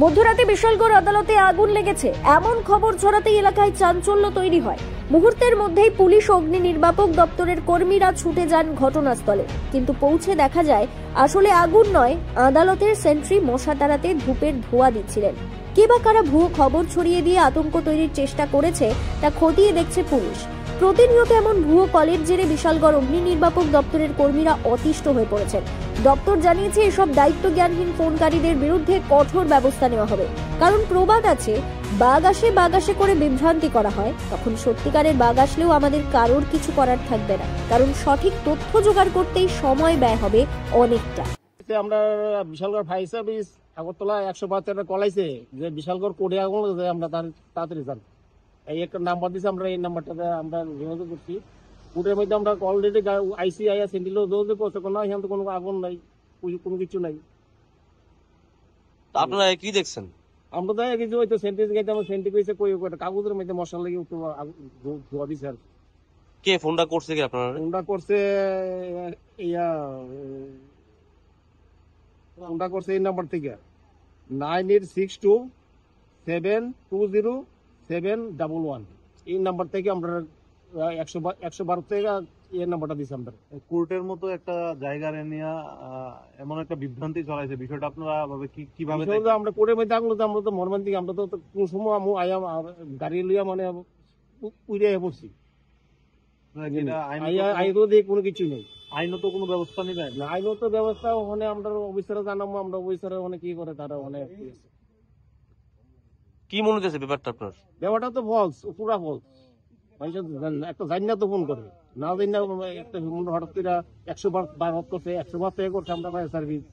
মধ্যরাতে বিশালগড় আদালতে আগুন লেগেছে এমন খবর ছড়াতেই এলাকায় চাঞ্চল্য তৈরি হয়। মুহূর্তের মধ্যেই পুলিশ ও অগ্নি নির্বাপক দপ্তরের কর্মীরা ছুটে যান ঘটনাস্থলে, কিন্তু পৌঁছে দেখা যায় আসলে আগুন নয়, আদালতের সেন্ট্রি মশা তাড়াতে ধূপের ধোঁয়া দিচ্ছিলেন। কে বা কারা ভুয়ো খবর ছড়িয়ে দিয়ে আতঙ্ক তৈরির চেষ্টা করেছে তা খতিয়ে দেখছে পুলিশ। প্রতিনিয়ত এমন ভুয়ো কলের জেরে বিশালগড় অগ্নি নির্বাপক দপ্তরের কর্মীরা অতিষ্ঠ হয়ে পড়েছেন। দপ্তর জানিয়েছে এসব দায়িত্ব জ্ঞানহীন ফোনকারীদের বিরুদ্ধে কঠোর ব্যবস্থা নেওয়া হবে। কারণ প্রবাদ আছে, বাগ আসে করে বিভ্রান্তি করা হয়, তখন সত্যিকারের বাগ আসলেও আমাদের কারোর কিছু করার থাকবে না, কারণ সঠিক তথ্য জোগাড় করতেই সময় ব্যয় হবে অনেকটা। আমরা বিশালগড় ফায়ার সার্ভিস আগরতলা 172 কলাইছে যে বিশালগড় কোডে আগুন লাগে, আমরা তাড়াতাড়ি যান। এই একটা নাম্বার দিছে, আমরা এই নাম্বারটাতে আমরা যোগাযোগ করছি। কোডের মধ্যে আমরা অলরেডি আইসিআইআর সেন্টিলো যোগাযোগ করছে, কোনো এখানে তো কোনো আগুন নাই, কোনো কিছু নাই। আপনারা কি দেখছেন? আমরা তো কিছু হয়তো সেন্টিস গাইতে আমরা সেন্টি কইছে কই একটা কাগজের মধ্যে মশলা লাগে একটু ধোয়া দিছে। আর কে ফোনটা করছে? কি আপনারা ফোনটা করছে ইয়া ফোনটা করছে এই নাম্বার থেকে 9862720711 এই নাম্বার থেকে আমরা 112 থেকে এই নাম্বারটা দিছি। আমরা কোর্টের মতো একটা জায়গা নিয়ে এমন একটা বিভ্রান্তি চলাইছে, বিষয়টা আপনারা কিভাবে? আমরা কোর্টের মধ্যে আগুন, আমরা তো মর্মান্তিক, আমরা তো কোন সময় গাড়ি লইয়া মানে উড়ে পড়ছি, কোনো কিছু নেই। আইনত কোনো ব্যবস্থা নিবে না, আইনত ব্যবস্থা ওখানে আমরা অফিসারে জানাবো, আমরা অফিসারে ওখানে কি করে তারা অনেক কি মনে হচ্ছে ব্যাপারটা আপনার? ব্যাপারটা তো ফলস, পুরা ফলস। একটা জানিনা তো ফোন করে, না জানিনা একটা হঠাৎ করে 100 বার করছে, 100 বার করছে আমরা ফায়ার সার্ভিস।